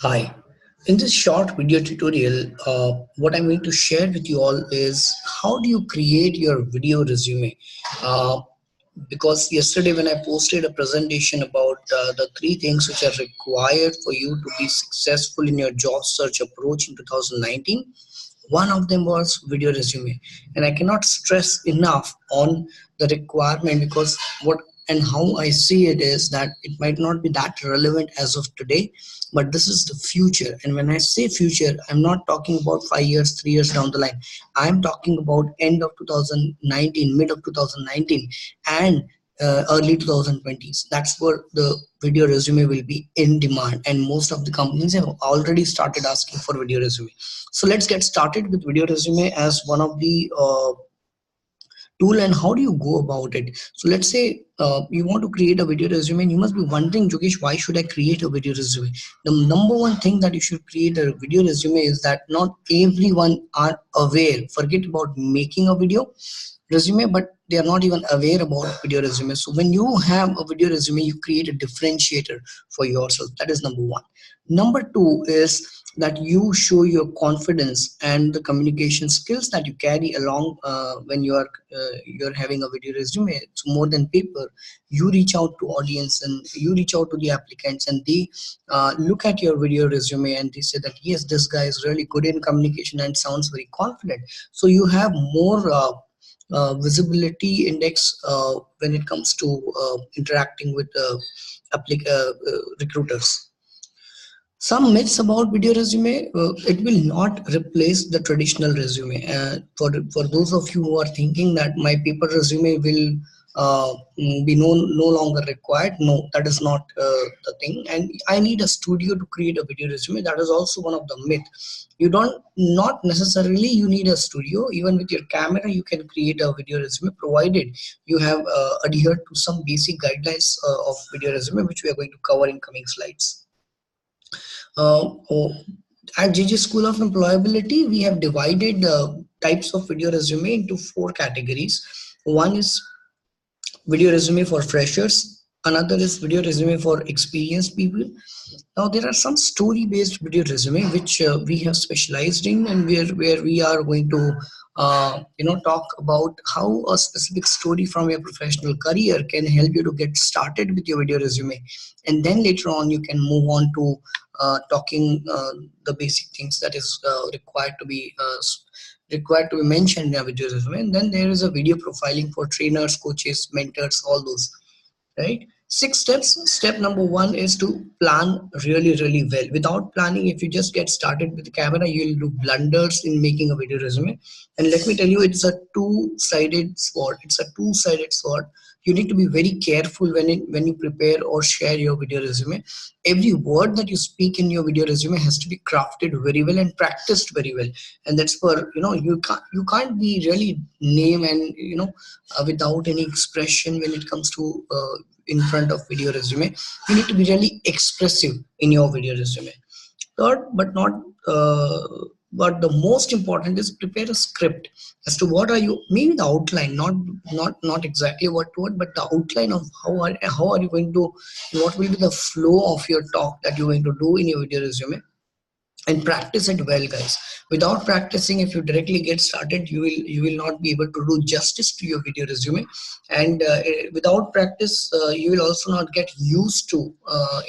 Hi. In this short video tutorial, what I'm going to share with you all is how do you create your video resume? Uh, because yesterday when I posted a presentation about the three things which are required for you to be successful in your job search approach in 2019, one of them was video resume, and I cannot stress enough on the requirement because what and how I see it is that it might not be that relevant as of today, but this is the future. And when I say future, I'm not talking about 5 years, 3 years down the line. I'm talking about end of 2019, mid of 2019, and early 2020s. That's where the video resume will be in demand, and most of the companies have already started asking for video resume. So let's get started with video resume as one of the tool. And how do you go about it? So let's say you want to create a video resume, and you must be wondering, Jogesh, why should I create a video resume? The number one thing that you should create a video resume is that not everyone are aware. Forget about making a video resume, but they are not even aware about video resume. So when you have a video resume, you create a differentiator for yourself. That is number one. Number two is that you show your confidence and the communication skills that you carry along when you're having a video resume. It's more than paper. You reach out to audience and you reach out to the applicants, and they look at your video resume and they say that yes, this guy is really good in communication and sounds very confident. So you have more visibility index when it comes to interacting with recruiters. Some myths about video resume: it will not replace the traditional resume. For those of you who are thinking that my paper resume will be no longer required, no, that is not the thing. And I need a studio to create a video resume. That is also one of the myth. You don't not necessarily you need a studio. Even with your camera, you can create a video resume, provided you have adhered to some basic guidelines of video resume, which we are going to cover in coming slides. Oh, at JJ School of Employability, we have divided types of video resume into four categories. One is video resume for freshers. Another is video resume for experienced people. Now there are some story-based video resume which we have specialized in, and where we are going to talk about how a specific story from your professional career can help you to get started with your video resume, and then later on you can move on to talking the basic things that is required to be mentioned in a video resume. And then there is a video profiling for trainers, coaches, mentors, all those, right? 6 steps. Step number one is to plan really well. Without planning, if you just get started with the camera, you'll do blunders in making a video resume. And let me tell you, it's a two-sided sword. You need to be very careful when you prepare or share your video resume. Every word that you speak in your video resume has to be crafted very well and practiced very well. And that's for you can't be really name and without any expression when it comes to in front of video resume. You need to be really expressive in your video resume. Third, uh, but the most important is prepare a script as to what are you, maybe the outline, not exactly what to what, but the outline of how are you going to, what will be the flow of your talk that you're going to do in your video resume. And practice it well, guys. Without practicing, if you directly get started, you will not be able to do justice to your video resume. And without practice, you will also not get used to,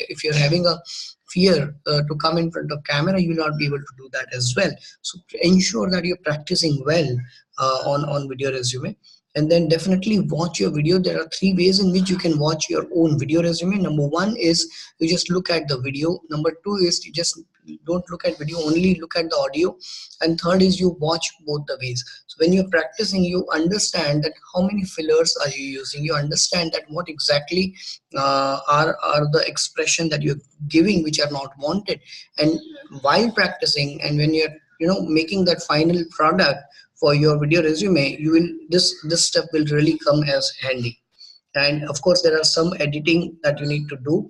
if you're having a fear to come in front of camera, you will not be able to do that as well. So ensure that you're practicing well on video resume. And then definitely watch your video. There are three ways in which you can watch your own video resume. Number one is you just look at the video. Number two is you just don't look at video, only look at the audio. And third is you watch both the ways. So when you're practicing, you understand that how many fillers are you using. You understand that what exactly are the expression that you're giving which are not wanted. And while practicing, and when you're making that final product for your video resume, you will this step will really come as handy. And of course there are some editing that you need to do,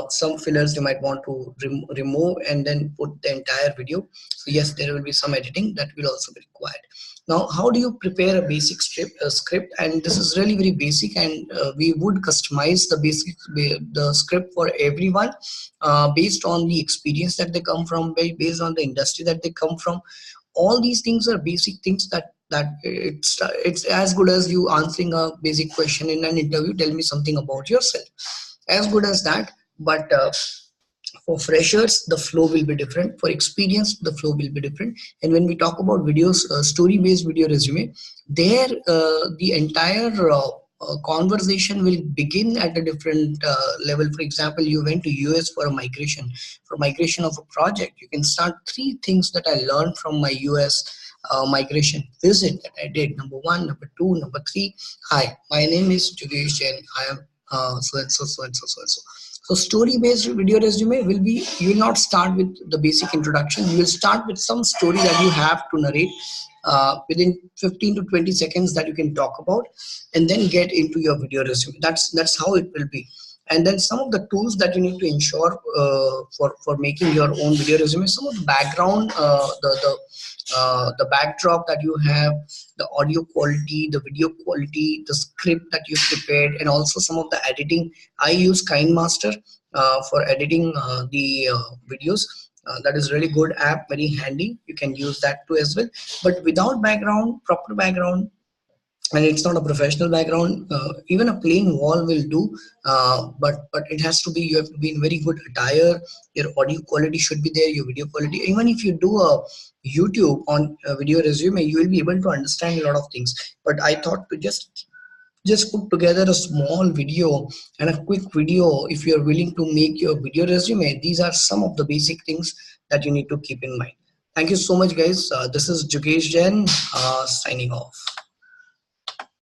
some fillers you might want to remove and then put the entire video. So yes, there will be some editing that will also be required. Now how do you prepare a basic script? And this is really very basic, and we would customize the script for everyone, based on the experience that they come from, based on the industry that they come from. All these things are basic things that it's as good as you answering a basic question in an interview. Tell me something about yourself, as good as that. But for freshers the flow will be different, for experience the flow will be different. And when we talk about videos, story based video resume, there the entire conversation will begin at a different level. For example, you went to US for a migration of a project. You can start 3 things that I learned from my US migration visit that I did. Number 1, number 2, number 3. Hi, my name is Jugesh and I am so and so, so and so, so and so. So story based video resume will be, you will not start with the basic introduction. You will start with some story that you have to narrate within 15 to 20 seconds that you can talk about, and then get into your video resume. That's how it will be. And then some of the tools that you need to ensure for making your own video resume, some of the background, the backdrop that you have, the audio quality, the video quality, the script that you prepared, and also some of the editing. I use KineMaster for editing the videos. That is really good app, very handy. You can use that too as well. But without background, proper background, and it's not a professional background, even a plain wall will do. But it has to be, you have to be in very good attire. Your audio quality should be there, your video quality. Even if you do a YouTube on a video resume, you will be able to understand a lot of things. But I thought to just put together a small video and a quick video. If you're willing to make your video resume, these are some of the basic things that you need to keep in mind. Thank you so much guys. This is Jugesh Jain, signing off.